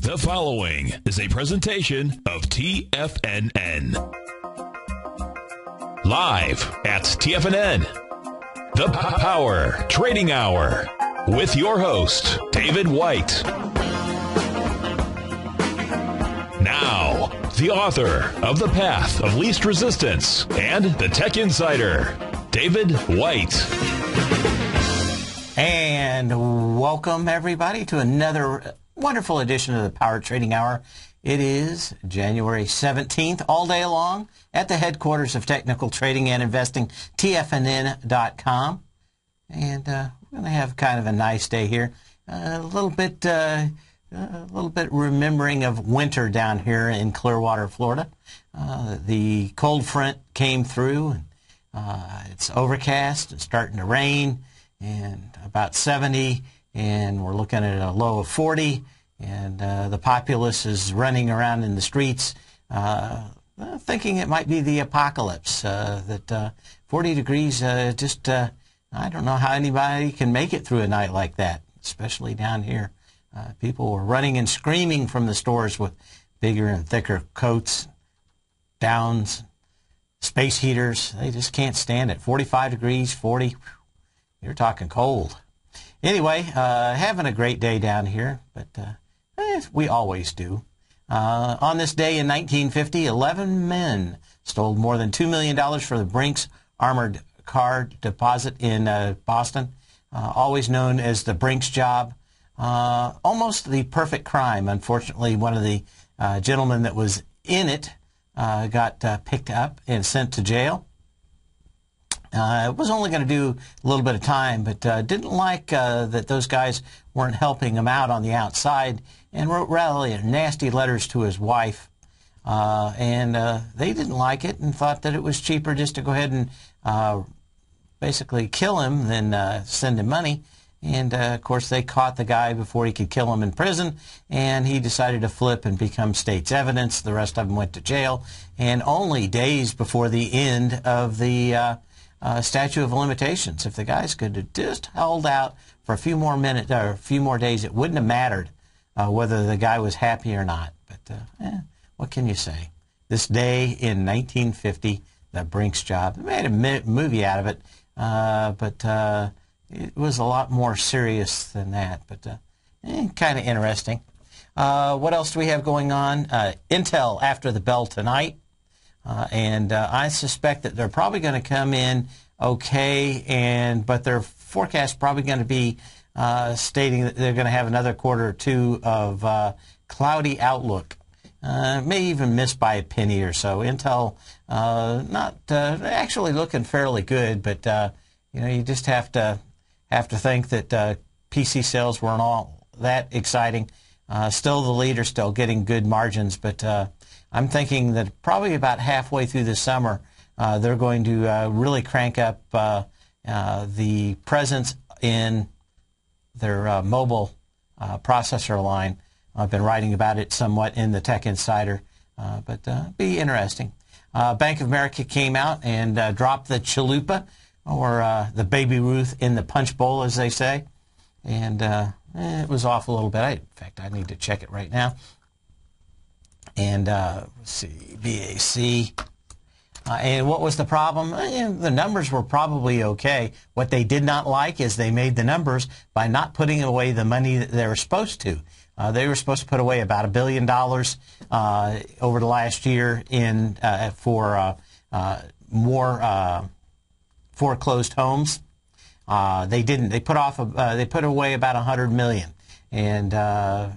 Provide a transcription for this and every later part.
The following is a presentation of TFNN. Live at TFNN, the Power Trading Hour, with your host, David White. Now, the author of The Path of Least Resistance and the Tech Insider, David White. And welcome, everybody, to another wonderful edition of the Power Trading Hour. It is January 17th, all day long, at the headquarters of Technical Trading and Investing, TFNN.com. And we're going to have kind of a nice day here. A little bit remembering of winter down here in Clearwater, Florida. The cold front came through, and it's overcast. It's starting to rain, and about 70. And we're looking at a low of 40, and the populace is running around in the streets thinking it might be the apocalypse, that 40 degrees, I don't know how anybody can make it through a night like that, especially down here. People were running and screaming from the stores with bigger and thicker coats, downs, space heaters. They just can't stand it. 45 degrees, 40, you're talking cold. Anyway, having a great day down here, but we always do. On this day in 1950, 11 men stole more than $2 million for the Brinks Armored Car Deposit in Boston, always known as the Brinks job. Almost the perfect crime. Unfortunately, one of the gentlemen that was in it got picked up and sent to jail. It was only going to do a little bit of time, but didn't like that those guys weren't helping him out on the outside, and wrote rather nasty letters to his wife. And they didn't like it and thought that it was cheaper just to go ahead and basically kill him than send him money. And, of course, they caught the guy before he could kill him in prison, and he decided to flip and become state's evidence. The rest of them went to jail. And only days before the end of the statute of limitations. If the guys could have just held out for a few more minutes or a few more days, it wouldn't have mattered whether the guy was happy or not. But what can you say? This day in 1950, the Brinks job. They made a movie out of it, but it was a lot more serious than that. But kind of interesting. What else do we have going on? Intel after the bell tonight. And I suspect that they're probably going to come in okay, but their forecast probably going to be stating that they're going to have another quarter or two of cloudy outlook. May even miss by a penny or so. Intel not actually looking fairly good, but you just have to think that PC sales weren't all that exciting. Still the leader, still getting good margins, but I'm thinking that probably about halfway through the summer, they're going to really crank up the presence in their mobile processor line. I've been writing about it somewhat in the Tech Insider, but be interesting. Bank of America came out and dropped the chalupa, or the Baby Ruth in the punch bowl, as they say, and it was off a little bit. In fact, I need to check it right now. And let's see, BAC. And what was the problem? The numbers were probably okay. What they did not like is they made the numbers by not putting away the money that they were supposed to. They were supposed to put away about $1 billion over the last year for more foreclosed homes. They didn't. They put away about $100 million, and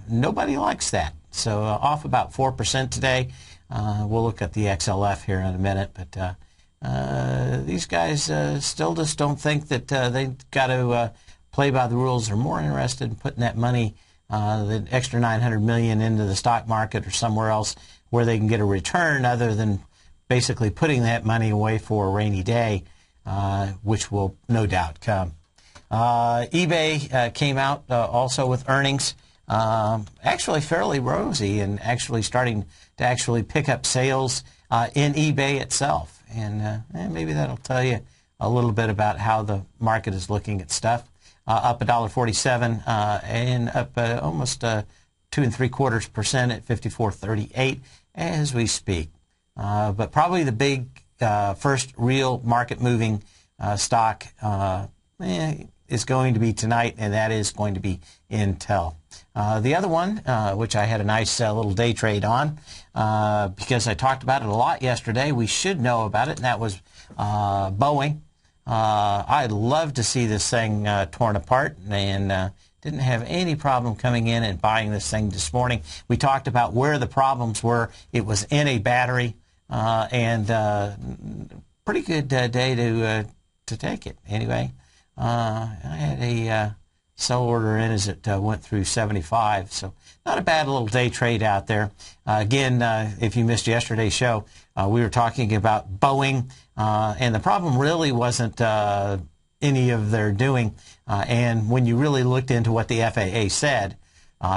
nobody likes that. So off about 4% today. We'll look at the XLF here in a minute, but these guys still just don't think that they've got to play by the rules. They're more interested in putting that money, the extra $900 million, into the stock market or somewhere else where they can get a return, other than basically putting that money away for a rainy day, which will no doubt come. eBay came out also with earnings. Actually fairly rosy, and actually starting to actually pick up sales in eBay itself. And maybe that'll tell you a little bit about how the market is looking at stuff. Up $1.47 and up almost 2.75% at 54.38 as we speak. But probably the big first real market-moving stock is going to be tonight, and that is going to be Intel. The other one, which I had a nice little day trade on, because I talked about it a lot yesterday, we should know about it, and that was Boeing. I'd love to see this thing torn apart, and didn't have any problem coming in and buying this thing this morning. We talked about where the problems were. It was in a battery, and pretty good day to take it. Anyway, I had a sell order in as it went through 75, so not a bad little day trade out there. Again, if you missed yesterday's show, we were talking about Boeing, and the problem really wasn't any of their doing. And when you really looked into what the FAA said,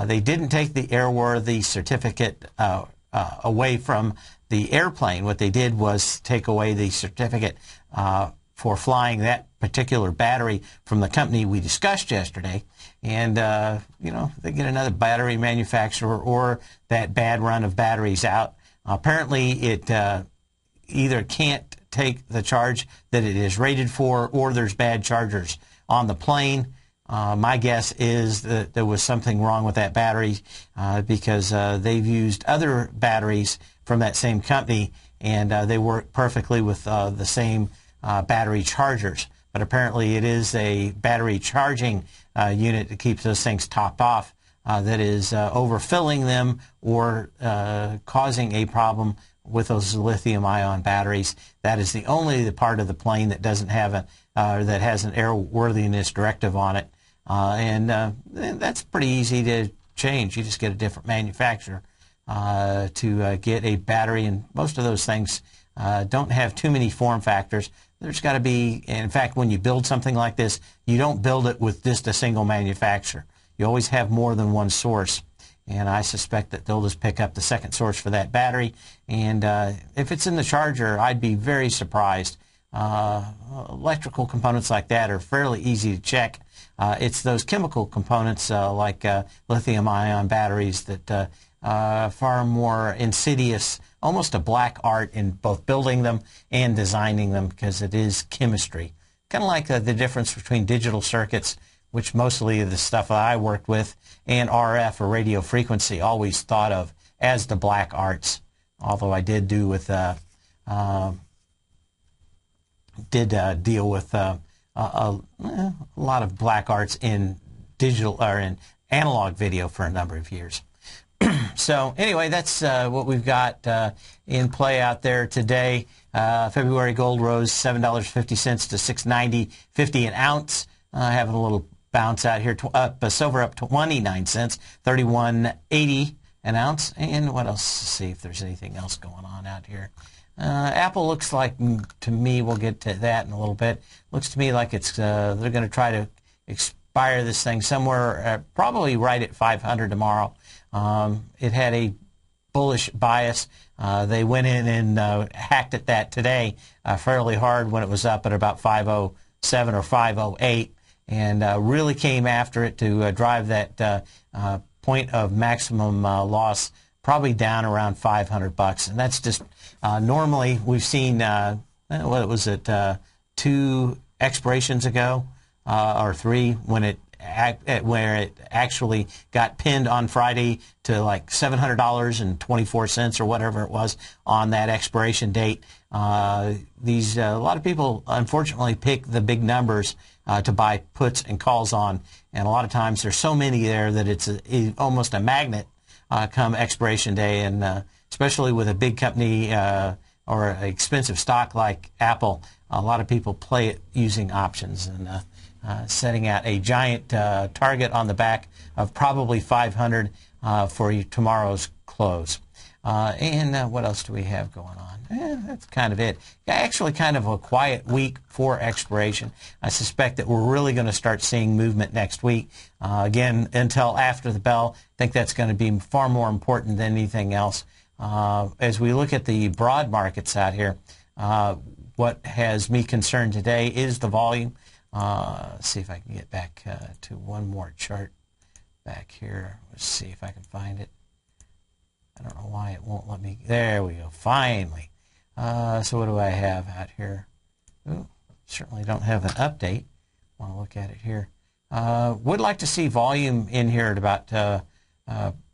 they didn't take the airworthy certificate away from the airplane. What they did was take away the certificate for flying that particular battery from the company we discussed yesterday. And, they get another battery manufacturer or that bad run of batteries out. Apparently, it either can't take the charge that it is rated for, or there's bad chargers on the plane. My guess is that there was something wrong with that battery because they've used other batteries from that same company, and they work perfectly with the same battery chargers. But apparently it is a battery charging unit that keeps those things topped off that is overfilling them or causing a problem with those lithium-ion batteries. That is the only part of the plane that doesn't have that has an airworthiness directive on it, and that's pretty easy to change. You just get a different manufacturer to get a battery, and most of those things don't have too many form factors. There's got to be, in fact, when you build something like this, you don't build it with just a single manufacturer. You always have more than one source. And I suspect that they'll just pick up the second source for that battery. And if it's in the charger, I'd be very surprised. Electrical components like that are fairly easy to check. It's those chemical components like lithium-ion batteries that are far more insidious, almost a black art in both building them and designing them, because it is chemistry. Kind of like the difference between digital circuits, which mostly the stuff that I worked with, and RF or radio frequency, always thought of as the black arts. Although I did do with deal with a lot of black arts in digital or in analog video for a number of years. So anyway, that's what we've got in play out there today. February gold rose $7.50 to $690.50 an ounce. Having a little bounce out here. Silver up 29 cents, $31.80 an ounce. And what else? Let's see if there's anything else going on out here. Apple looks like, to me, we'll get to that in a little bit. Looks to me like it's they're going to try to expire this thing somewhere, probably right at 500 tomorrow. It had a bullish bias. They went in and hacked at that today fairly hard when it was up at about 507 or 508. And really came after it to drive that point of maximum loss probably down around $500. And that's just normally we've seen what was it 2 expirations ago or 3 when it where it actually got pinned on Friday to like $700.24 or whatever it was on that expiration date. A lot of people unfortunately pick the big numbers to buy puts and calls on, and a lot of times there's so many there that it's almost a magnet come expiration day, and especially with a big company or an expensive stock like Apple, a lot of people play it using options and setting out a giant target on the back of probably 500 for tomorrow's close. And what else do we have going on? That's kind of it. Actually kind of a quiet week for expiration. I suspect that we're really going to start seeing movement next week. Again, until after the bell, I think that's going to be far more important than anything else. As we look at the broad markets out here, what has me concerned today is the volume. Let's see if I can get back to one more chart back here. Let's see if I can find it. I don't know why it won't let me. There we go. Finally. So what do I have out here? Ooh, certainly don't have an update. I want to look at it here. Would like to see volume in here at about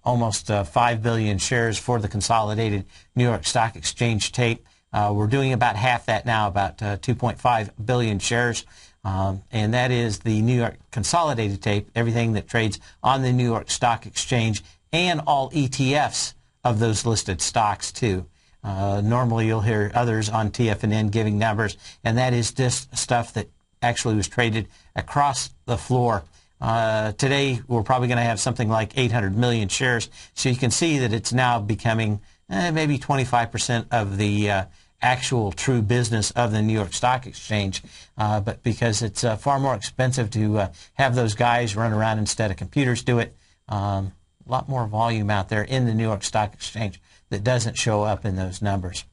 almost 5 billion shares for the consolidated New York Stock Exchange tape. We're doing about half that now, about 2.5 billion shares. And that is the New York consolidated tape, everything that trades on the New York Stock Exchange and all ETFs of those listed stocks too. Normally you'll hear others on TFNN giving numbers, and that is just stuff that actually was traded across the floor. Today we're probably going to have something like 800 million shares, so you can see that it's now becoming maybe 25% of the actual true business of the New York Stock Exchange, but because it's far more expensive to have those guys run around instead of computers do it, a lot more volume out there in the New York Stock Exchange that doesn't show up in those numbers.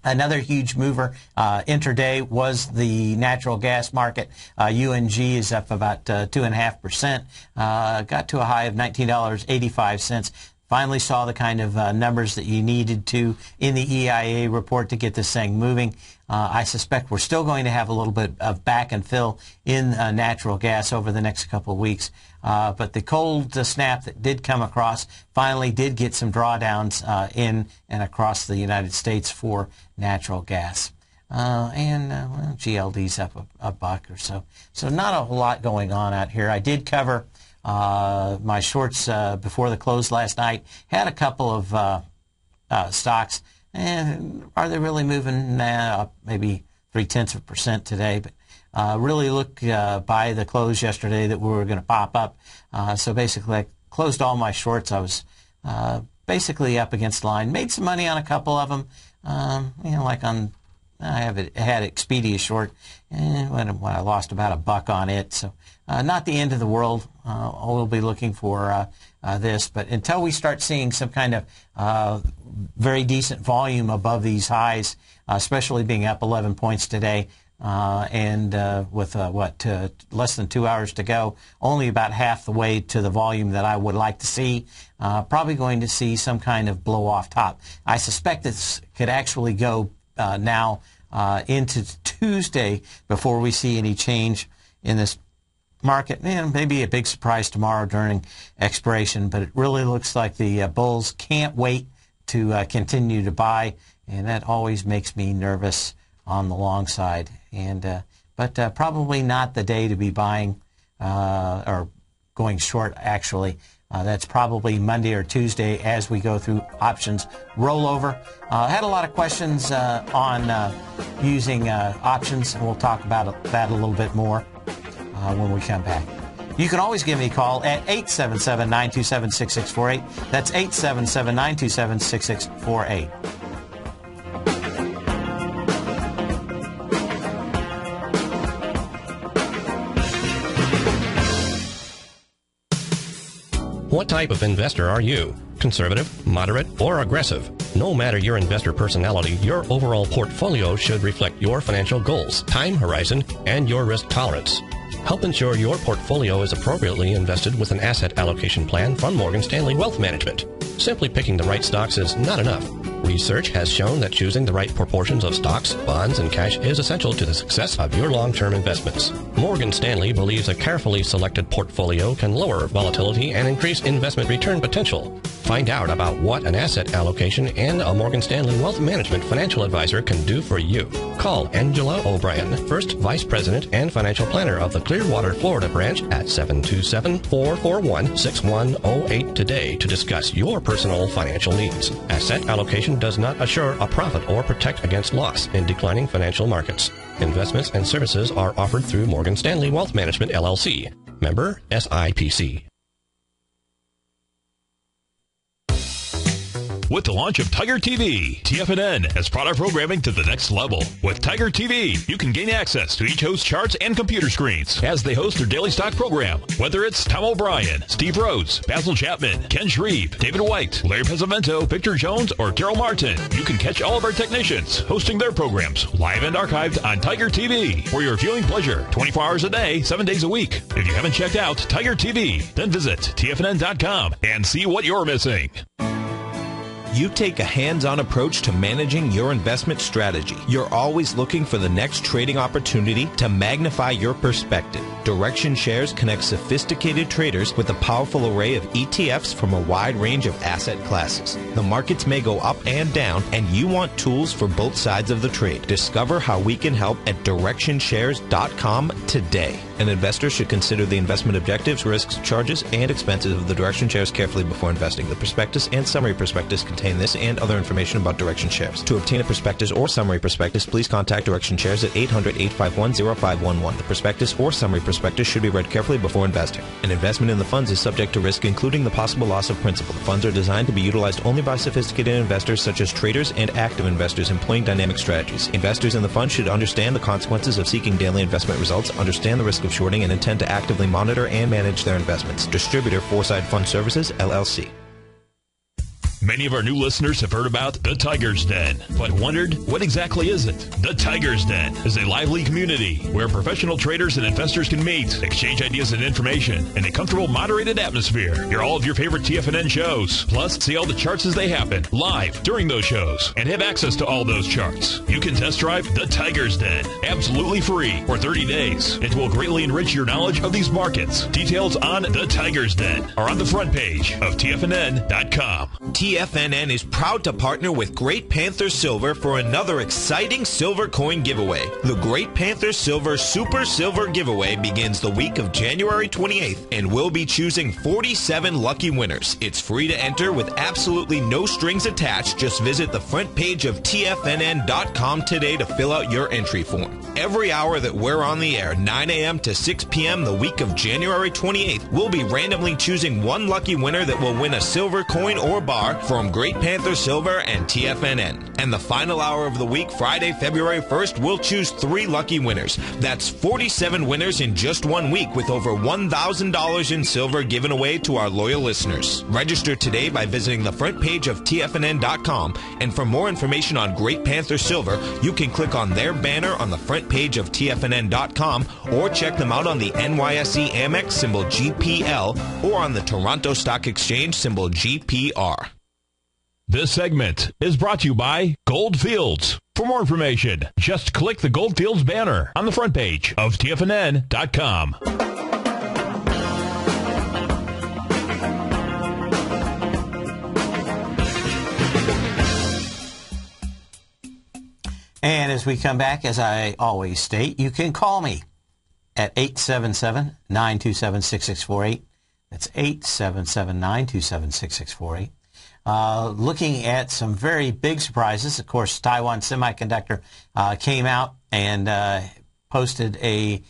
Another huge mover intraday was the natural gas market. UNG is up about 2.5%, got to a high of $19.85. Finally saw the kind of numbers that you needed to in the EIA report to get this thing moving. I suspect we're still going to have a little bit of back and fill in natural gas over the next couple of weeks. But the cold snap that did come across finally did get some drawdowns in and across the United States for natural gas. Well, GLD's up a buck or so. So not a whole lot going on out here. I did cover my shorts before the close last night. Had a couple of stocks. And are they really moving? Up maybe 0.3% today, but really look by the close yesterday that we were going to pop up. So basically, I closed all my shorts. I was basically up against the line. Made some money on a couple of them. Like on I had Expedia short, and when I lost about a buck on it. So not the end of the world. We'll be looking for this, but until we start seeing some kind of very decent volume above these highs, especially being up 11 points today, and with less than 2 hours to go, only about half the way to the volume that I would like to see, probably going to see some kind of blow off top. I suspect this could actually go now into Tuesday before we see any change in this market. And maybe a big surprise tomorrow during expiration, but it really looks like the bulls can't wait to continue to buy, and that always makes me nervous on the long side. But probably not the day to be buying or going short, actually. That's probably Monday or Tuesday as we go through options rollover. Had a lot of questions on using options, and we'll talk about that a little bit more when we come back. You can always give me a call at 877-927-6648. That's 877-927-6648. What type of investor are you? Conservative, moderate, or aggressive? No matter your investor personality, your overall portfolio should reflect your financial goals, time horizon, and your risk tolerance. Help ensure your portfolio is appropriately invested with an asset allocation plan from Morgan Stanley Wealth Management. Simply picking the right stocks is not enough. Research has shown that choosing the right proportions of stocks, bonds, and cash is essential to the success of your long-term investments. Morgan Stanley believes a carefully selected portfolio can lower volatility and increase investment return potential. Find out about what an asset allocation and a Morgan Stanley Wealth Management financial advisor can do for you. Call Angela O'Brien, First Vice President and Financial Planner of the Clearwater, Florida branch at 727-441-6108 today to discuss your personal financial needs. Asset allocation does not assure a profit or protect against loss in declining financial markets. Investments and services are offered through Morgan Stanley Wealth Management, LLC. Member SIPC. with the launch of Tiger TV. TFNN has brought our programming to the next level. With Tiger TV, you can gain access to each host's charts and computer screens as they host their daily stock program. Whether it's Tom O'Brien, Steve Rhodes, Basil Chapman, Ken Shreve, David White, Larry Pesavento, Victor Jones, or Daryl Martin, you can catch all of our technicians hosting their programs live and archived on Tiger TV for your viewing pleasure 24 hours a day, 7 days a week. If you haven't checked out Tiger TV, then visit TFNN.com and see what you're missing. You take a hands-on approach to managing your investment strategy. You're always looking for the next trading opportunity to magnify your perspective. Direction Shares connects sophisticated traders with a powerful array of ETFs from a wide range of asset classes. The markets may go up and down, and you want tools for both sides of the trade. Discover how we can help at DirectionShares.com today. An investor should consider the investment objectives, risks, charges, and expenses of the Direction Shares carefully before investing. The prospectus and summary prospectus contain this and other information about Direction Shares. To obtain a prospectus or summary prospectus, please contact Direction Shares at 800-851-0511. The prospectus or summary prospectus should be read carefully before investing. An investment in the funds is subject to risk, including the possible loss of principal. The funds are designed to be utilized only by sophisticated investors such as traders and active investors employing dynamic strategies. Investors in the fund should understand the consequences of seeking daily investment results, understand the risk of shorting, and intend to actively monitor and manage their investments. Distributor Foreside Fund Services, LLC. Many of our new listeners have heard about the Tiger's Den, but wondered, what exactly is it? The Tiger's Den is a lively community where professional traders and investors can meet, exchange ideas and information in a comfortable, moderated atmosphere. Hear all of your favorite TFNN shows, plus see all the charts as they happen, live during those shows, and have access to all those charts. You can test drive the Tiger's Den, absolutely free, for 30 days. It will greatly enrich your knowledge of these markets. Details on the Tiger's Den are on the front page of TFNN.com. TFNN is proud to partner with Great Panther Silver for another exciting silver coin giveaway. The Great Panther Silver Super Silver Giveaway begins the week of January 28th and we'll be choosing 47 lucky winners. It's free to enter with absolutely no strings attached. Just visit the front page of TFNN.com today to fill out your entry form. Every hour that we're on the air, 9 a.m. to 6 p.m. the week of January 28th, we'll be randomly choosing one lucky winner that will win a silver coin or bar from Great Panther Silver and TFNN. And the final hour of the week, Friday, February 1st, we'll choose 3 lucky winners. That's 47 winners in just 1 week with over $1,000 in silver given away to our loyal listeners. Register today by visiting the front page of TFNN.com. And for more information on Great Panther Silver, you can click on their banner on the front page of TFNN.com or check them out on the NYSE Amex symbol GPL or on the Toronto Stock Exchange symbol GPR. This segment is brought to you by Goldfields. For more information, just click the Goldfields banner on the front page of TFNN.com. And as we come back, as I always state, you can call me at 877-927-6648. That's 877-927-6648. Looking at some very big surprises. Of course, Taiwan Semiconductor came out and posted a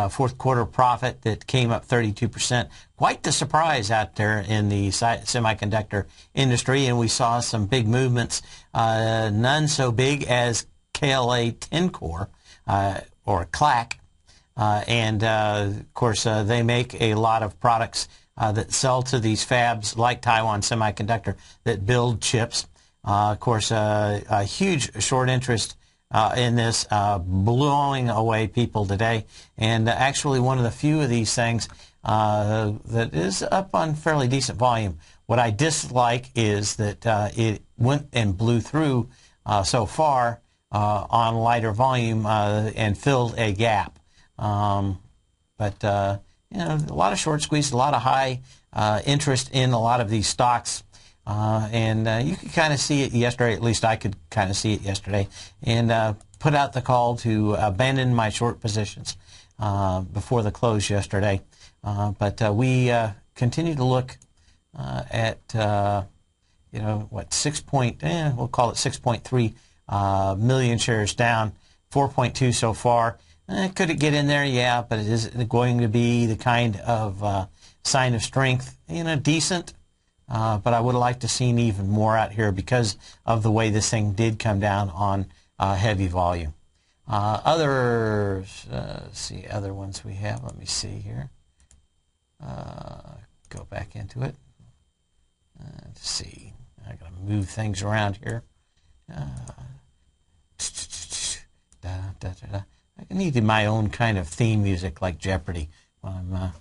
fourth quarter profit that came up 32%. Quite the surprise out there in the semiconductor industry, and we saw some big movements, none so big as KLA 10 Core, or CLAC. Of course, they make a lot of products that sell to these fabs like Taiwan Semiconductor that build chips. Of course, a huge short interest in this, blowing away people today. And actually one of the few of these things that is up on fairly decent volume. What I dislike is that it went and blew through so far on lighter volume and filled a gap. You know, a lot of short squeeze, a lot of high interest in a lot of these stocks. You could kind of see it yesterday, at least I could kind of see it yesterday, and put out the call to abandon my short positions before the close yesterday. We continue to look at, we'll call it 6.3 million shares down, 4.2 so far. Could it get in there? Yeah, but is it going to be the kind of sign of strength? Decent, but I would have liked to seen even more out here because of the way this thing did come down on heavy volume. Others, see, other ones we have. Let me see here. Go back into it. Let's see. I got to move things around here. I needed my own kind of theme music like Jeopardy when I'm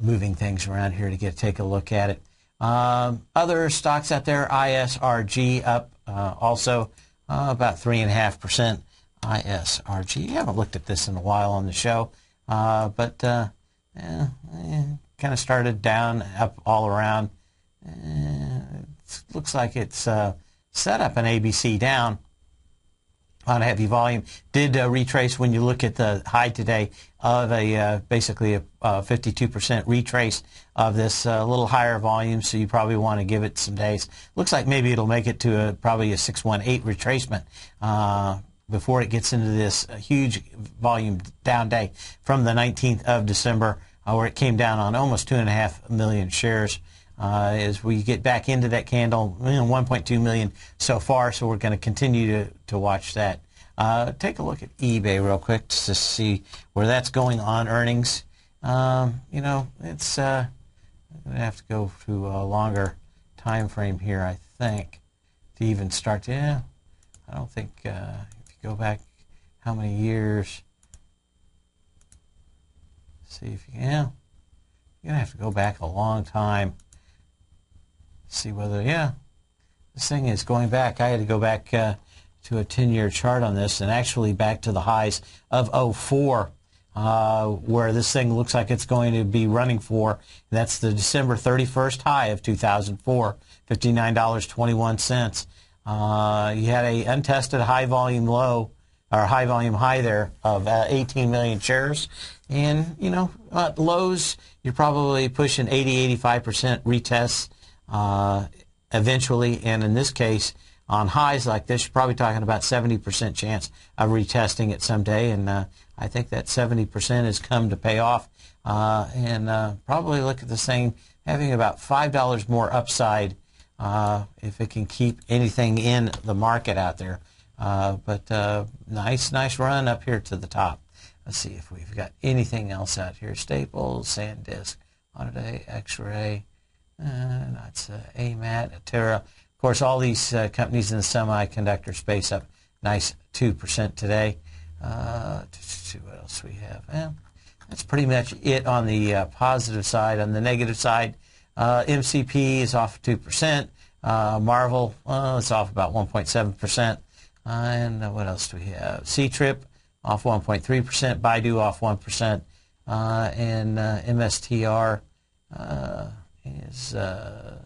moving things around here to take a look at it. Other stocks out there, ISRG up also about 3.5%. ISRG. I haven't looked at this in a while on the show, but kind of started down, up all around. It looks like it's set up an ABC down on heavy volume. Did retrace when you look at the high today of basically a 52% retrace of this little higher volume, so you probably want to give it some days. Looks like maybe it'll make it to probably a 618 retracement before it gets into this huge volume down day from the 19th of December, where it came down on almost 2.5 million shares. As we get back into that candle, 1.2 million so far, so we're going to continue to watch that. Take a look at eBay real quick just to see where that's going on earnings. It's I'm going to have to go to a longer time frame here, I think, to even start. I don't think if you go back how many years, see if you can. You're going to have to go back a long time. See whether, this thing is going back. I had to go back to a 10-year chart on this, and actually back to the highs of 04, where this thing looks like it's going to be running for. That's the December 31st high of 2004, $59.21. You had a untested high volume low, or high volume high there of 18 million shares. And, lows, you're probably pushing 80-85% retests eventually, and in this case, on highs like this, you're probably talking about 70% chance of retesting it someday, and I think that 70% has come to pay off, and probably look at this thing having about $5 more upside if it can keep anything in the market out there. But nice run up here to the top. Let's see if we've got anything else out here. Staples, SanDisk, Autoday, X-Ray. That's AMAT, Atera. Of course, all these companies in the semiconductor space up nice 2% today. Let's see what else we have. That's pretty much it on the positive side. On the negative side, MCP is off 2%. Marvel is off about 1.7%. And what else do we have? C-Trip off 1.3%. Baidu off 1%. And MSTR is off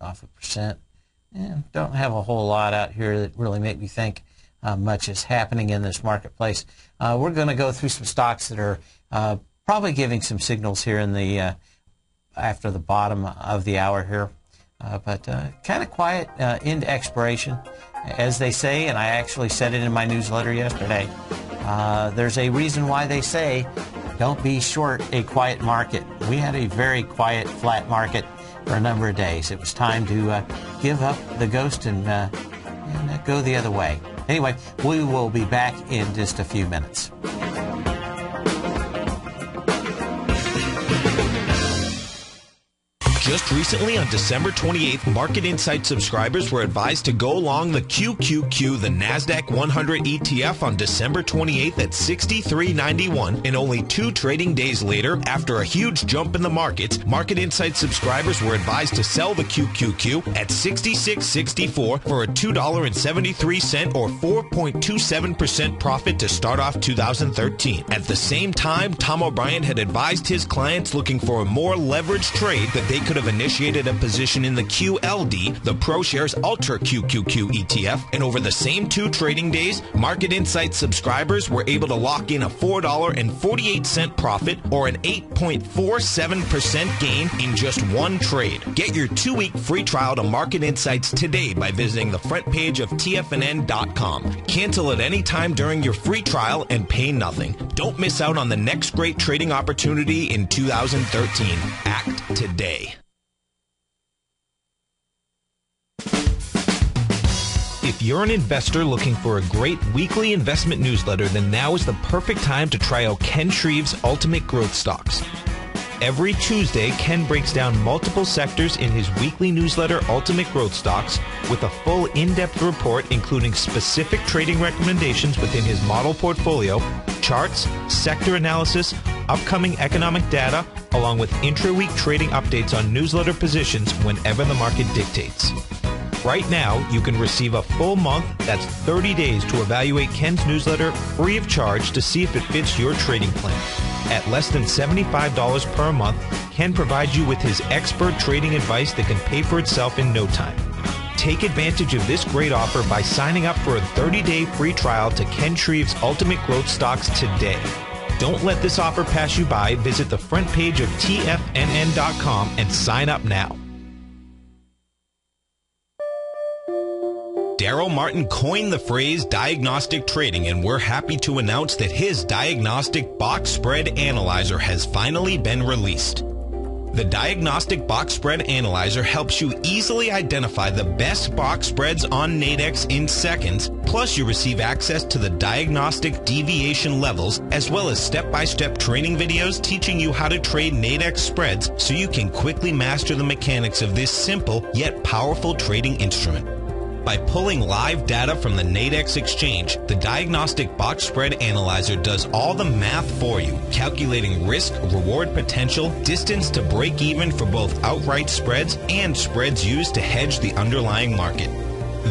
1%. And don't have a whole lot out here that really make me think much is happening in this marketplace. We're going to go through some stocks that are probably giving some signals here in the after the bottom of the hour here, but kind of quiet into expiration, as they say, and I actually said it in my newsletter yesterday. There's a reason why they say don't be short a quiet market. We had a very quiet, flat market for a number of days. It was time to give up the ghost and go the other way. Anyway, we will be back in just a few minutes. Just recently, on December 28th, Market Insight subscribers were advised to go long the QQQ, the NASDAQ 100 ETF, on December 28th at $63.91. And only 2 trading days later, after a huge jump in the markets, Market Insight subscribers were advised to sell the QQQ at $66.64 for a $2.73 or 4.27% profit to start off 2013. At the same time, Tom O'Brien had advised his clients looking for a more leveraged trade that they could have initiated a position in the QLD, the ProShares Ultra QQQ ETF, and over the same 2 trading days, Market Insight subscribers were able to lock in a $4.48 profit or an 8.47% gain in just 1 trade. Get your 2-week free trial to Market Insights today by visiting the front page of TFNN.com. Cancel at any time during your free trial and pay nothing. Don't miss out on the next great trading opportunity in 2013. Act today. If you're an investor looking for a great weekly investment newsletter, then now is the perfect time to try out Ken Shreve's Ultimate Growth Stocks. Every Tuesday, Ken breaks down multiple sectors in his weekly newsletter, Ultimate Growth Stocks, with a full in-depth report including specific trading recommendations within his model portfolio, charts, sector analysis, upcoming economic data, along with intra-week trading updates on newsletter positions whenever the market dictates. Right now, you can receive a full month, that's 30 days, to evaluate Ken's newsletter free of charge to see if it fits your trading plan. At less than $75 per month, Ken provides you with his expert trading advice that can pay for itself in no time. Take advantage of this great offer by signing up for a 30-day free trial to Ken Shreve's Ultimate Growth Stocks today. Don't let this offer pass you by. Visit the front page of TFNN.com and sign up now. Daryl Martin coined the phrase diagnostic trading, and we're happy to announce that his diagnostic box spread analyzer has finally been released. The Diagnostic Box Spread Analyzer helps you easily identify the best box spreads on Nadex in seconds, plus you receive access to the diagnostic deviation levels, as well as step-by-step training videos teaching you how to trade Nadex spreads so you can quickly master the mechanics of this simple yet powerful trading instrument. By pulling live data from the Nadex exchange, the Diagnostic Box Spread Analyzer does all the math for you, calculating risk, reward potential, distance to break even for both outright spreads and spreads used to hedge the underlying market.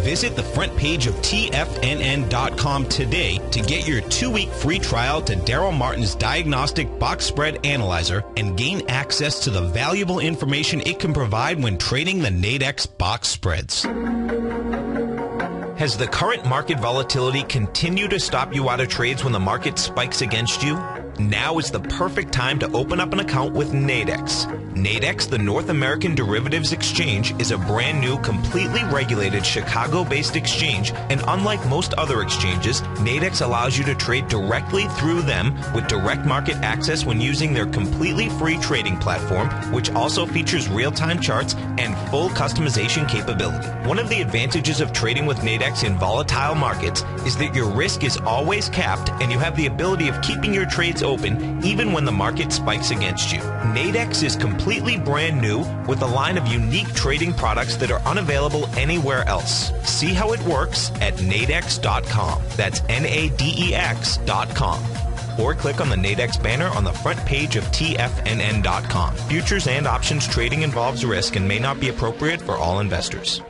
Visit the front page of TFNN.com today to get your 2-week free trial to Daryl Martin's Diagnostic Box Spread Analyzer and gain access to the valuable information it can provide when trading the Nadex box spreads. Has the current market volatility continued to stop you out of trades when the market spikes against you? Now is the perfect time to open up an account with Nadex. Nadex, the North American Derivatives Exchange, is a brand new, completely regulated Chicago-based exchange, and unlike most other exchanges, Nadex allows you to trade directly through them with direct market access when using their completely free trading platform, which also features real-time charts and full customization capability. One of the advantages of trading with Nadex in volatile markets is that your risk is always capped and you have the ability of keeping your trades open even when the market spikes against you. Nadex is completely brand new with a line of unique trading products that are unavailable anywhere else. See how it works at nadex.com. That's Nadex.com. Or click on the Nadex banner on the front page of TFNN.com. Futures and options trading involves risk and may not be appropriate for all investors.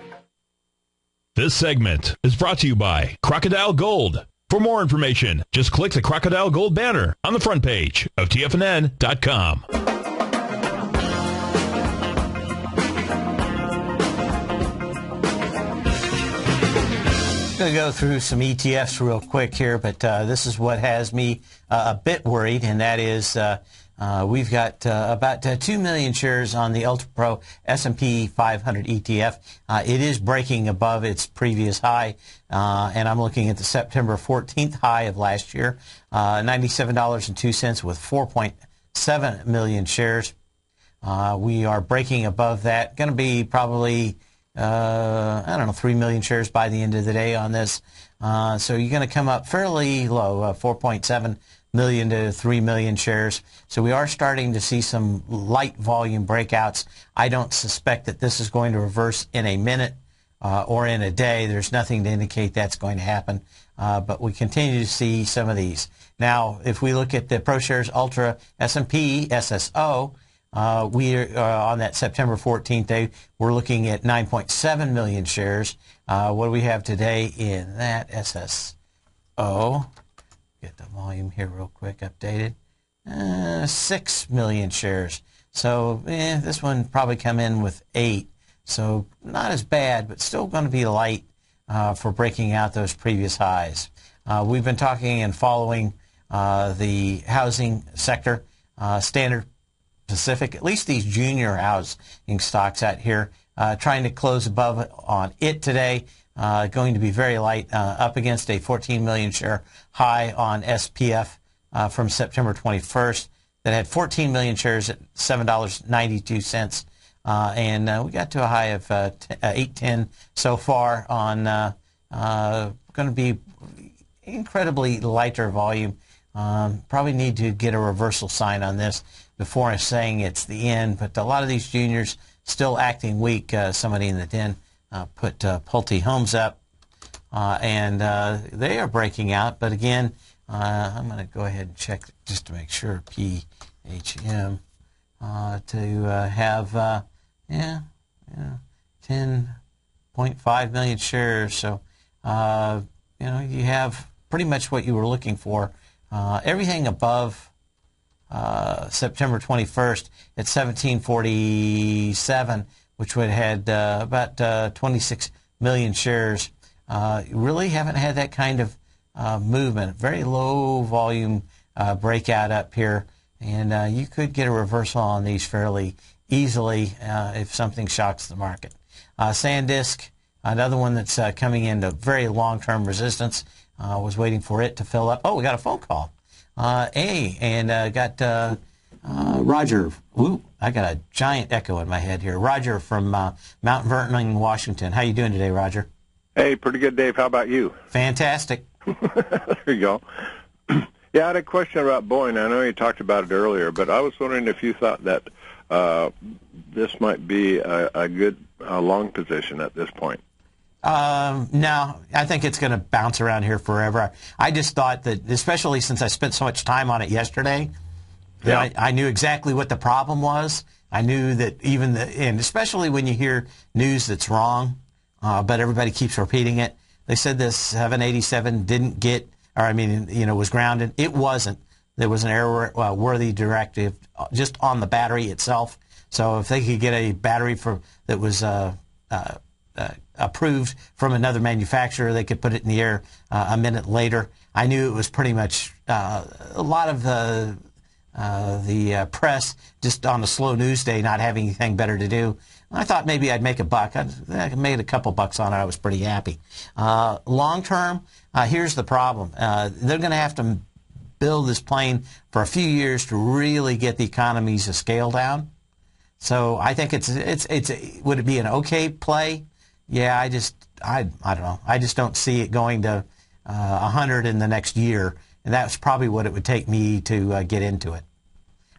This segment is brought to you by Crocodile Gold. For more information, just click the Crocodile Gold banner on the front page of TFNN.com. I'm going to go through some ETFs real quick here, but this is what has me a bit worried, and that is we've got about 2 million shares on the Ultra Pro S&P 500 ETF. It is breaking above its previous high, and I'm looking at the September 14th high of last year, $97.02 with 4.7 million shares. We are breaking above that. Going to be probably, 3 million shares by the end of the day on this. So you're going to come up fairly low, 4.7 million to 3 million shares. So we are starting to see some light volume breakouts. I don't suspect that this is going to reverse in a minute or in a day. There's nothing to indicate that's going to happen. But we continue to see some of these. Now, if we look at the ProShares Ultra S&P SSO, we are on that September 14th day, we're looking at 9.7 million shares. What do we have today in that SSO? Get the volume here real quick updated. 6 million shares. So this one probably come in with 8. So not as bad, but still going to be light for breaking out those previous highs. We've been talking and following the housing sector, Standard Pacific, at least these junior housing stocks out here, trying to close above on it today. Going to be very light, up against a 14 million share high on SPF from September 21st that had 14 million shares at $7.92. And we got to a high of 810 so far on going to be incredibly lighter volume. Probably need to get a reversal sign on this before I'm saying it's the end, but a lot of these juniors still acting weak. Somebody in the den put Pulte Homes up, and they are breaking out, but again, I'm going to go ahead and check just to make sure, PHM, to have, 10.5 million shares, so, you have pretty much what you were looking for. Everything above September 21st at 1747, which would have had about 26 million shares. You really haven't had that kind of movement. Very low volume breakout up here, and you could get a reversal on these fairly easily if something shocks the market. SanDisk, another one that's coming into very long-term resistance. Was waiting for it to fill up. Oh, we got a phone call. Got Roger. Ooh, I got a giant echo in my head here. Roger from Mount Vernon, Washington. How you doing today, Roger? Hey, pretty good, Dave. How about you? Fantastic. There you go. Yeah, I had a question about Boeing. I know you talked about it earlier, but I was wondering if you thought that this might be a good long position at this point. No, I think it's going to bounce around here forever. I just thought that, especially since I spent so much time on it yesterday, Yeah. I knew exactly what the problem was. I knew that and especially when you hear news that's wrong, but everybody keeps repeating it. They said this 787 didn't get, was grounded. It wasn't. There was an error-worthy directive just on the battery itself. So if they could get a battery that was approved from another manufacturer, they could put it in the air a minute later. I knew it was pretty much a lot of the press just on a slow news day not having anything better to do. I thought maybe I'd make a buck. I made a couple bucks on it. I was pretty happy. Long term, here's the problem. They're going to have to build this plane for a few years to really get the economies of scale down. So I think would it be an okay play? Yeah, I don't know. I just don't see it going to 100 in the next year, and that's probably what it would take me to get into it.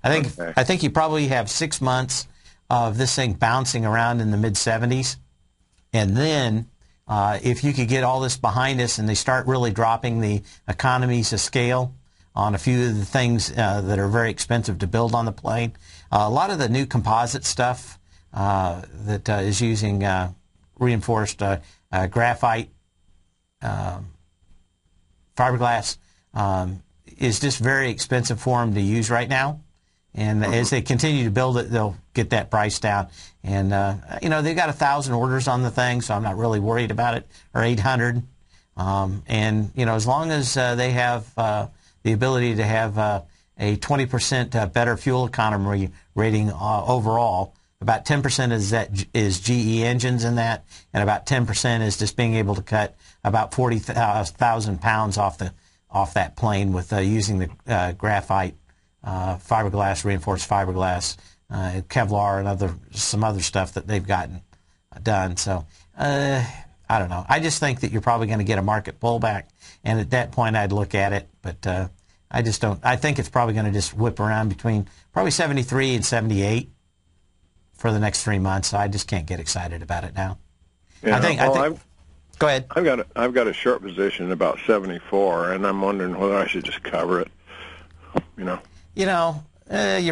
I think you probably have 6 months of this thing bouncing around in the mid-70s, and then if you could get all this behind us and they start really dropping the economies of scale on a few of the things that are very expensive to build on the plane, a lot of the new composite stuff that is using reinforced graphite fiberglass is just very expensive for them to use right now. And as they continue to build it, they'll get that price down. And, they've got 1,000 orders on the thing, so I'm not really worried about it, or 800. As long as they have the ability to have a 20% better fuel economy rating overall, about 10% is GE engines in that, and about 10% is just being able to cut about 40,000 pounds off that plane with using the graphite, fiberglass, reinforced fiberglass, Kevlar, and some other stuff that they've gotten done. So I don't know. I just think that you're probably going to get a market pullback, and at that point I'd look at it, but I just don't. I think it's probably going to just whip around between probably 73 and 78 for the next 3 months. So I just can't get excited about it now. Yeah, go ahead. I've got a short position about 74, and I'm wondering whether I should just cover it. You're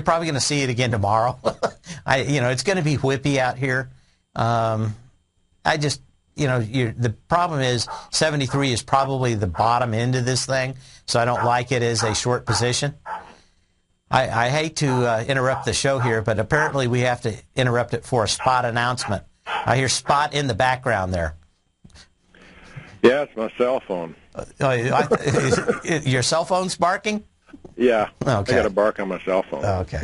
probably going to see it again tomorrow. It's going to be whippy out here. The problem is 73 is probably the bottom end of this thing, so I don't like it as a short position. I hate to interrupt the show here, but apparently we have to interrupt it for a spot announcement. I hear Spot in the background there. Yeah, it's my cell phone. Your cell phone's barking? Yeah, okay. I got to bark on my cell phone. Okay.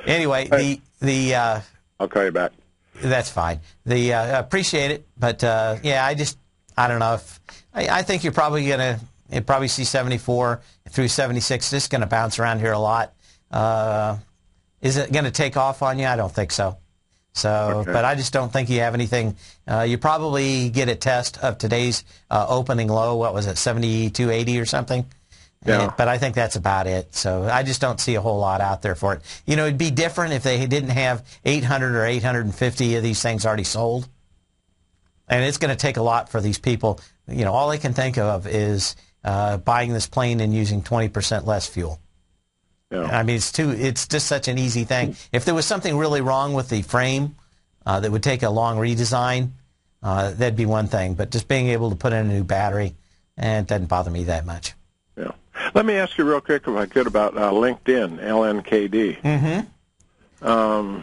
Anyway, I'll call you back. That's fine. Appreciate it, but I don't know if I think you're probably going to see 74 through 76. This is going to bounce around here a lot. Is it going to take off on you? I don't think so. So, Okay. but I just don't think you have anything. You probably get a test of today's opening low. What was it, 72.80 or something? Yeah. But I think that's about it. So I just don't see a whole lot out there for it. You know, it'd be different if they didn't have 800 or 850 of these things already sold. And it's going to take a lot for these people. You know, all they can think of is buying this plane and using 20% less fuel. Yeah. I mean, it's just such an easy thing. If there was something really wrong with the frame that would take a long redesign, that'd be one thing. But just being able to put in a new battery, it doesn't bother me that much. Yeah. Let me ask you real quick, if I could, about LinkedIn, LNKD. Mm-hmm.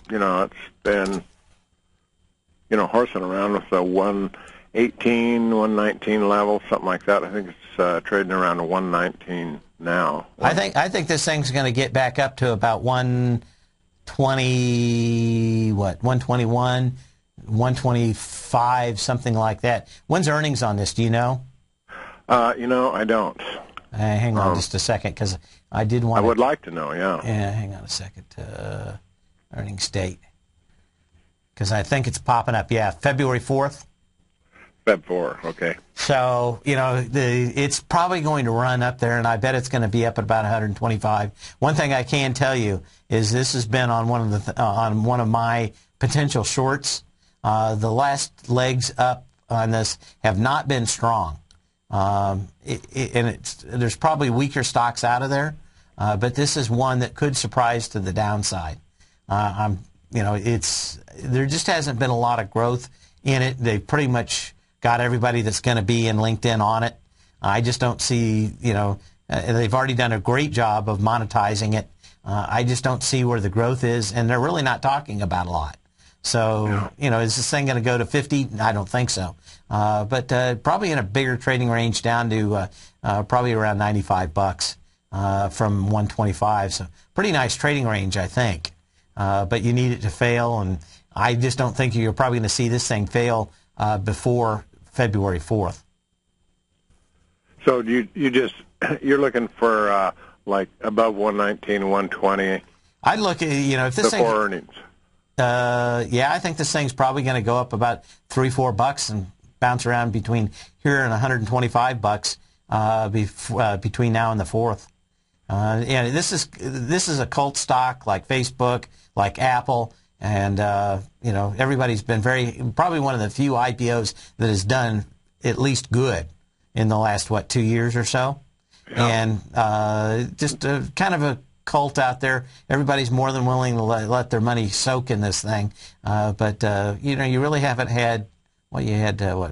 You know, it's been, you know, horsing around with the 118, 119 level, something like that. I think it's trading around 119 now. I think this thing's going to get back up to about 120, 121, 125, something like that. When's earnings on this? Do you know? You know, I don't. Hang on just a second, because I did want. I would like to know. Yeah. Yeah, hang on a second. Earnings date, because I think it's popping up. Yeah, February 4th. Feb 4. Okay. So, you know, it's probably going to run up there, and I bet it's going to be up at about 125. One thing I can tell you is this has been on one of my potential shorts. The last legs up on this have not been strong. There's probably weaker stocks out of there, but this is one that could surprise to the downside. There just hasn't been a lot of growth in it. They've pretty much got everybody that's going to be in LinkedIn on it. I just don't see, they've already done a great job of monetizing it. I just don't see where the growth is, and they're really not talking about a lot. So, is this thing going to go to 50? I don't think so. But probably in a bigger trading range down to probably around $95 from 125. So pretty nice trading range, I think. But you need it to fail, and I just don't think you're probably going to see this thing fail before February 4th. So you're looking for like above 119, 120 I'd look at, if this thing before earnings. I think this thing's probably going to go up about $3-4 and bounce around between here and $125 between now and the 4th. This is a cult stock like Facebook, like Apple, and everybody's been probably one of the few IPOs that has done at least good in the last 2 years or so. Yeah. And just kind of a cult out there. Everybody's more than willing to let their money soak in this thing. But you really haven't had,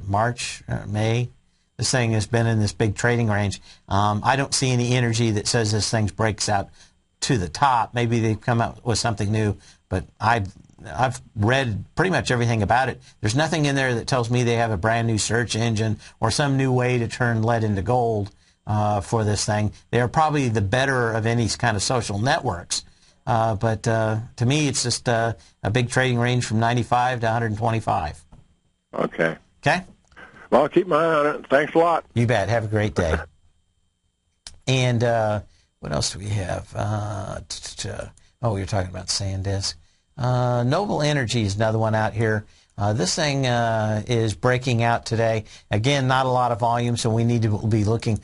March, May? This thing has been in this big trading range. I don't see any energy that says this thing breaks out to the top. Maybe they've come out with something new, but I've read pretty much everything about it. There's nothing in there that tells me they have a brand new search engine or some new way to turn lead into gold for this thing. They are probably the better of any kind of social networks. But to me, it's just a big trading range from 95 to 125. Okay. Okay? Well, I'll keep my eye on it. Thanks a lot. You bet. Have a great day. And what else do we have? We were talking about SanDisk. Noble Energy is another one out here. This thing is breaking out today. Again, not a lot of volume, so we need to be looking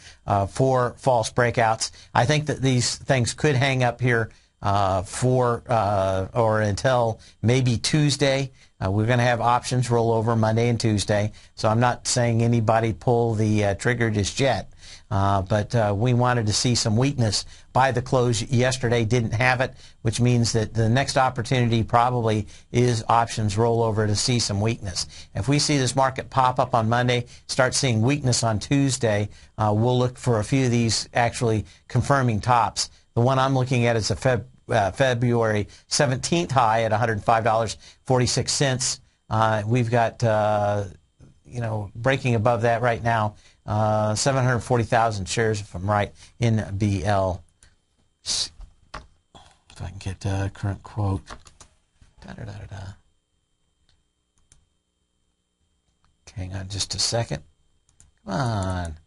for false breakouts. I think that these things could hang up here or until maybe Tuesday. We're going to have options roll over Monday and Tuesday, so I'm not saying anybody pull the trigger just yet. But we wanted to see some weakness by the close yesterday. Didn't have it, which means that the next opportunity probably is options rollover to see some weakness. If we see this market pop up on Monday, start seeing weakness on Tuesday, we'll look for a few of these actually confirming tops. The one I'm looking at is a February 17th high at $105.46. We've got breaking above that right now. 740,000 shares, if I'm right, in BL. If I can get current quote. Hang on just a second. Come on.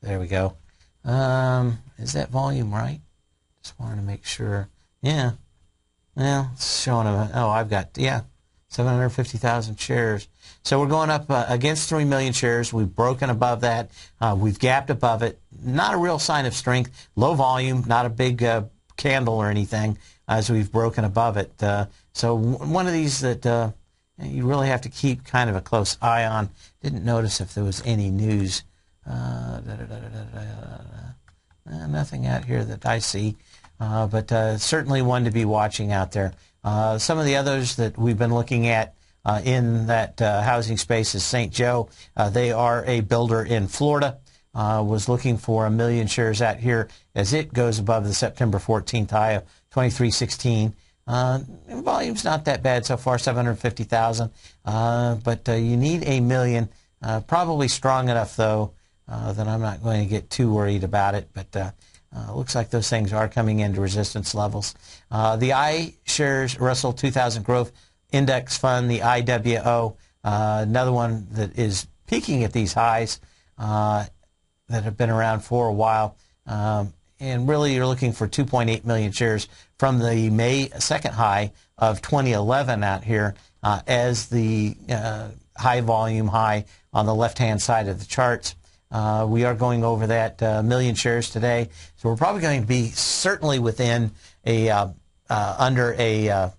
There we go. Is that volume right? Just wanted to make sure. Yeah. Well, it's showing I've got 750,000 shares. So we're going up against 3 million shares. We've broken above that. We've gapped above it. Not a real sign of strength. Low volume, not a big candle or anything as we've broken above it. So one of these that you really have to keep kind of a close eye on. Didn't notice if there was any news. Nothing out here that I see. But certainly one to be watching out there. Some of the others that we've been looking at in that housing space is St. Joe. They are a builder in Florida. Was looking for 1 million shares out here as it goes above the September 14th high of 2316. Volume's not that bad so far, 750,000. But you need 1 million. Probably strong enough, though, that I'm not going to get too worried about it. But looks like those things are coming into resistance levels. The iShares Russell 2000 Growth Index Fund, the IWO, another one that is peaking at these highs that have been around for a while. And really you're looking for 2.8 million shares from the May 2nd high of 2011 out here as the high volume high on the left-hand side of the charts. We are going over that million shares today, so we're probably going to be certainly within a under a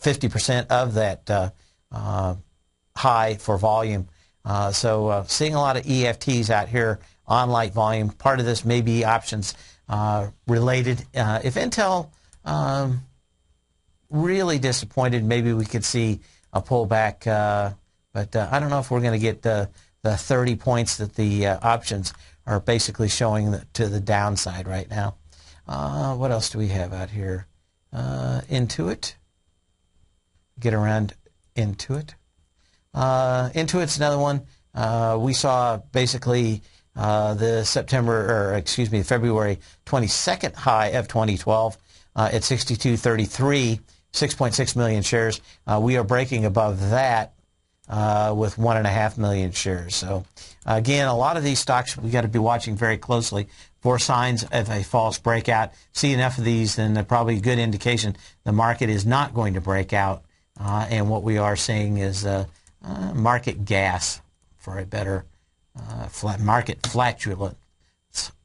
50% of that high for volume. So seeing a lot of EFTs out here on light volume. Part of this may be options related. If Intel really disappointed, maybe we could see a pullback, but I don't know if we're going to get the 30 points that the options are basically showing to the downside right now. What else do we have out here? Intuit. Get around Intuit. Intuit's another one. We saw basically the February 22nd high of 2012 at 62.33, 6.6 million shares. We are breaking above that with 1.5 million shares. So again, a lot of these stocks we got to be watching very closely for signs of a false breakout. See enough of these, then probably a good indication the market is not going to break out. And what we are seeing is market gas, for a better market flatulence,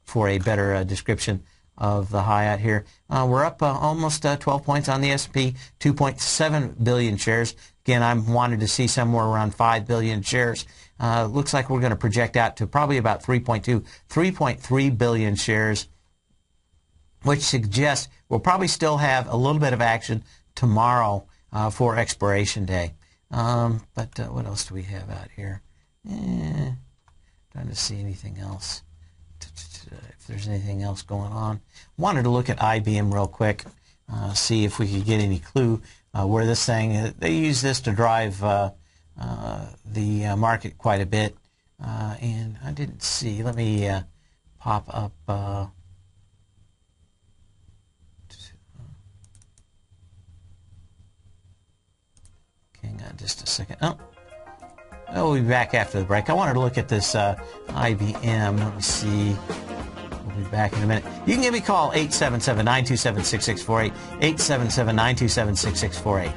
for a better description of the high out here. We're up almost 12 points on the S&P, 2.7 billion shares. Again, I'm wanting to see somewhere around 5 billion shares. Looks like we're going to project out to probably about 3.3 billion shares, which suggests we'll probably still have a little bit of action tomorrow for expiration day. But what else do we have out here? Trying to see anything else. If there's anything else going on. Wanted to look at IBM real quick, see if we could get any clue where this thing, they use this to drive the market quite a bit. And I didn't see, let me pop up, hang on just a second. We'll be back after the break. I wanted to look at this IBM. Let me see. We'll be back in a minute. You can give me a call, 877-927-6648, 877-927-6648.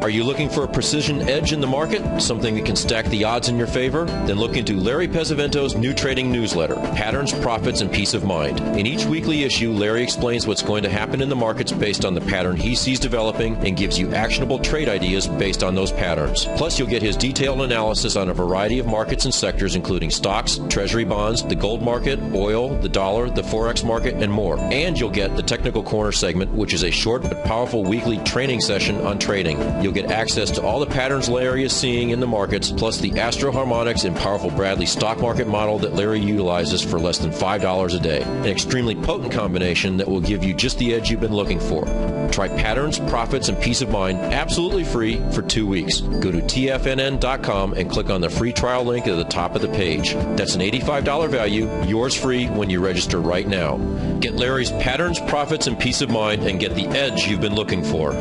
Are you looking for a precision edge in the market? Something that can stack the odds in your favor? Then look into Larry Pesavento's new trading newsletter, Patterns, Profits, and Peace of Mind. In each weekly issue, Larry explains what's going to happen in the markets based on the pattern he sees developing and gives you actionable trade ideas based on those patterns. Plus, you'll get his detailed analysis on a variety of markets and sectors, including stocks, treasury bonds, the gold market, oil, the dollar, the forex market, and more. And you'll get the Technical Corner segment, which is a short but powerful weekly training session on trading. You'll get access to all the patterns Larry is seeing in the markets, plus the Astro Harmonics and powerful Bradley stock market model that Larry utilizes for less than $5 a day. An extremely potent combination that will give you just the edge you've been looking for. Try Patterns, Profits, and Peace of Mind absolutely free for 2 weeks. Go to tfnn.com and click on the free trial link at the top of the page. That's an $85 value, yours free when you register right now. Get Larry's Patterns, Profits, and Peace of Mind and get the edge you've been looking for.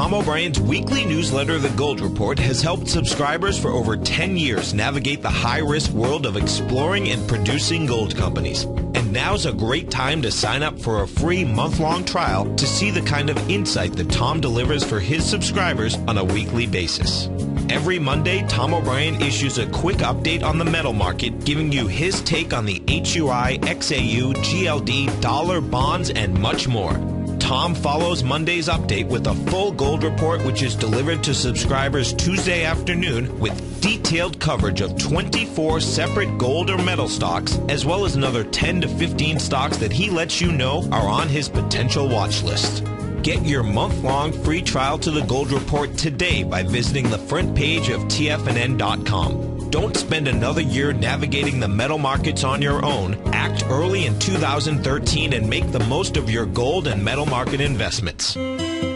Tom O'Brien's weekly newsletter, The Gold Report, has helped subscribers for over 10 years navigate the high-risk world of exploring and producing gold companies. And now's a great time to sign up for a free month-long trial to see the kind of insight that Tom delivers for his subscribers on a weekly basis. Every Monday, Tom O'Brien issues a quick update on the metal market, giving you his take on the HUI, XAU, GLD, dollar, bonds, and much more. Tom follows Monday's update with a full gold report, which is delivered to subscribers Tuesday afternoon with detailed coverage of 24 separate gold or metal stocks, as well as another 10 to 15 stocks that he lets you know are on his potential watch list. Get your month-long free trial to the Gold Report today by visiting the front page of TFNN.com. Don't spend another year navigating the metal markets on your own. Act early in 2013 and make the most of your gold and metal market investments.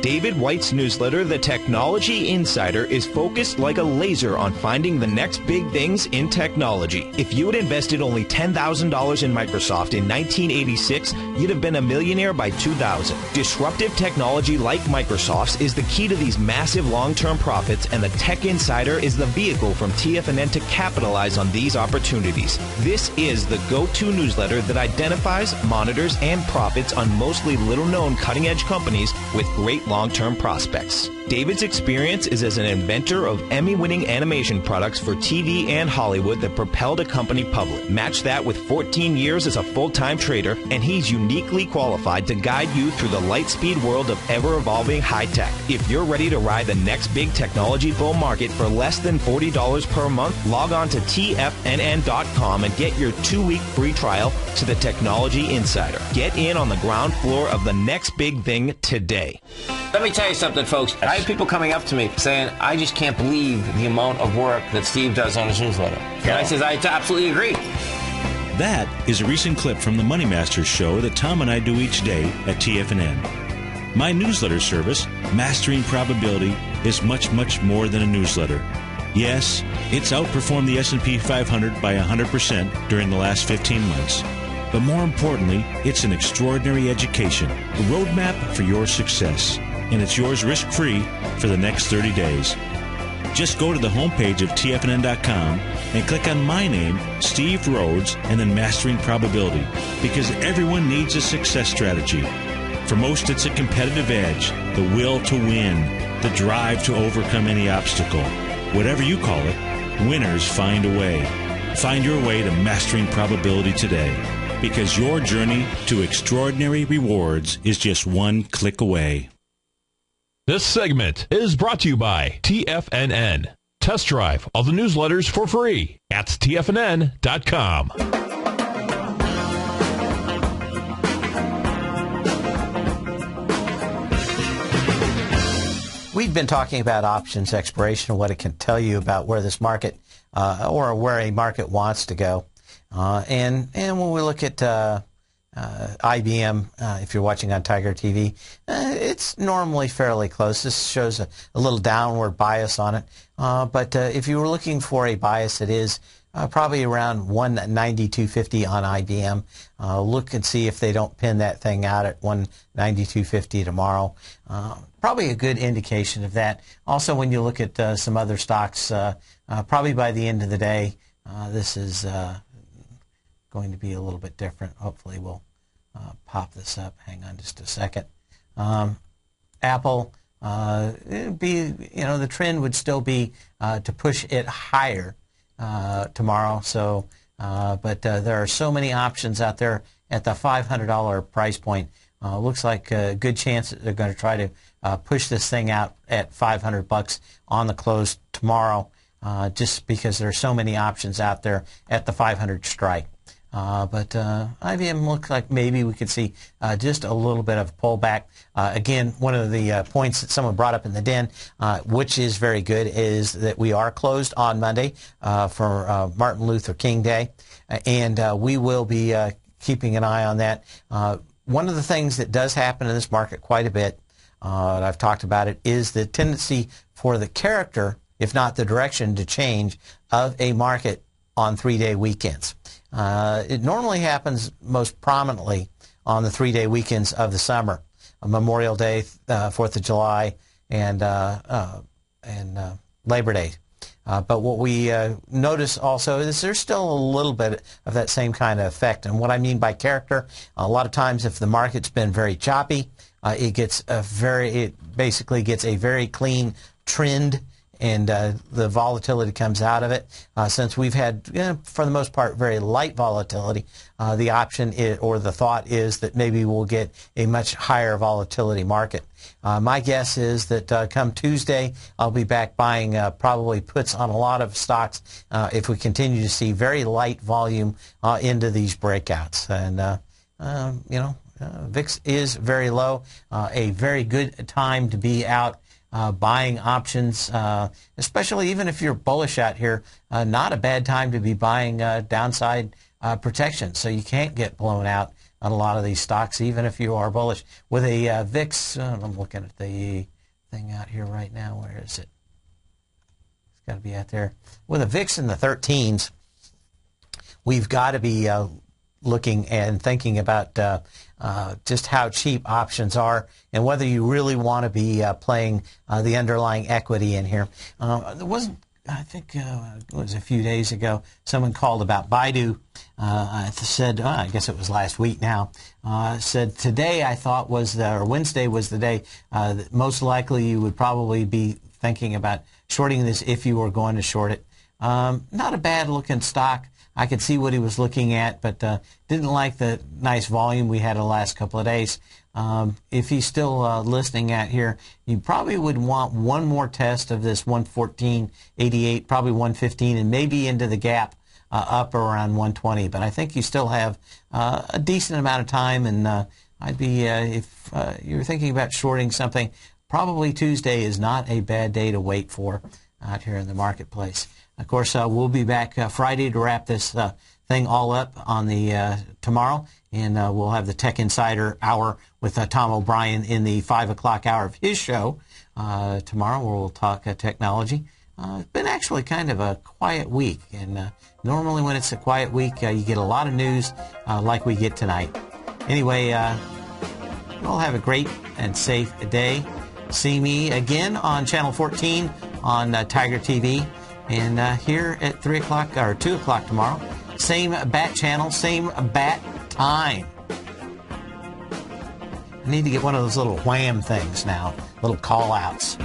David White's newsletter, The Technology Insider, is focused like a laser on finding the next big things in technology. If you had invested only $10,000 in Microsoft in 1986, you'd have been a millionaire by 2000. Disruptive technology like Microsoft's is the key to these massive long-term profits, and the Tech Insider is the vehicle from TFNN to capitalize on these opportunities. This is the go-to newsletter that identifies, monitors, and profits on mostly little-known cutting-edge companies with great long-term prospects. David's experience is as an inventor of Emmy-winning animation products for TV and Hollywood that propelled a company public. Match that with 14 years as a full-time trader, and he's uniquely qualified to guide you through the light-speed world of ever-evolving high-tech. If you're ready to ride the next big technology bull market for less than $40 per month, log on to TFNN.com and get your 2-week free trial to the Technology Insider. Get in on the ground floor of the next big thing today. Let me tell you something, folks. I have people coming up to me saying, I just can't believe the amount of work that Steve does on his newsletter. And I says, I absolutely agree. That is a recent clip from the Money Masters show that Tom and I do each day at TFNN. My newsletter service, Mastering Probability, is much, much more than a newsletter. Yes, it's outperformed the S&P 500 by 100% during the last 15 months. But more importantly, it's an extraordinary education, a roadmap for your success. And it's yours risk-free for the next 30 days. Just go to the homepage of TFNN.com and click on my name, Steve Rhodes, and then Mastering Probability, because everyone needs a success strategy. For most, it's a competitive edge, the will to win, the drive to overcome any obstacle. Whatever you call it, winners find a way. Find your way to Mastering Probability today, because your journey to extraordinary rewards is just one click away. This segment is brought to you by TFNN. Test drive all the newsletters for free at TFNN.com. We've been talking about options expiration and what it can tell you about where this market or where a market wants to go. And when we look at IBM, if you're watching on Tiger TV, it's normally fairly close. This shows a little downward bias on it. But if you were looking for a bias, it is probably around 192.50 on IBM. Look and see if they don't pin that thing out at 192.50 tomorrow. Probably a good indication of that. Also, when you look at some other stocks, probably by the end of the day, this is going to be a little bit different. Hopefully we'll pop this up. Hang on just a second. Apple, the trend would still be to push it higher tomorrow. So, but there are so many options out there at the $500 price point. Looks like a good chance that they're going to try to push this thing out at $500 on the close tomorrow, just because there are so many options out there at the 500 strike. But IBM looks like maybe we could see just a little bit of a pullback. Again, one of the points that someone brought up in the den, which is very good, is that we are closed on Monday for Martin Luther King Day, and we will be keeping an eye on that. One of the things that does happen in this market quite a bit, and I've talked about it, is the tendency for the character, if not the direction, to change of a market on 3-day weekends. It normally happens most prominently on the 3-day weekends of the summer, Memorial Day, 4th of July, and Labor Day. But what we notice also is there's still a little bit of that same kind of effect. And what I mean by character, a lot of times if the market's been very choppy, it basically gets a very clean trend, and the volatility comes out of it. Since we've had, for the most part, very light volatility, the option or the thought is that maybe we'll get a much higher volatility market. My guess is that come Tuesday, I'll be back buying probably puts on a lot of stocks if we continue to see very light volume into these breakouts. And, VIX is very low, a very good time to be out buying options, especially even if you're bullish out here, not a bad time to be buying downside protection. So you can't get blown out on a lot of these stocks, even if you are bullish. With a VIX, I'm looking at the thing out here right now. Where is it? It's got to be out there. With a VIX in the 13s, we've got to be looking and thinking about just how cheap options are and whether you really want to be playing the underlying equity in here. There wasn't, I think it was a few days ago, someone called about Baidu. Said, I guess it was last week now, said today I thought or Wednesday was the day that most likely you would probably be thinking about shorting this if you were going to short it. Not a bad looking stock. I could see what he was looking at, but didn't like the nice volume we had the last couple of days. If he's still listening out here, you probably would want one more test of this 114.88, probably 115, and maybe into the gap up around 120. But I think you still have a decent amount of time, and I'd be, if you're thinking about shorting something, probably Tuesday is not a bad day to wait for out here in the marketplace. Of course, we'll be back Friday to wrap this thing all up on the tomorrow, and we'll have the Tech Insider Hour with Tom O'Brien in the 5 o'clock hour of his show tomorrow, where we'll talk technology. It's been actually kind of a quiet week, and normally when it's a quiet week, you get a lot of news like we get tonight. Anyway, we'll have a great and safe day. See me again on Channel 14 on Tiger TV. And here at 3 o'clock or 2 o'clock tomorrow, same bat channel, same bat time. I need to get one of those little wham things now, little call outs.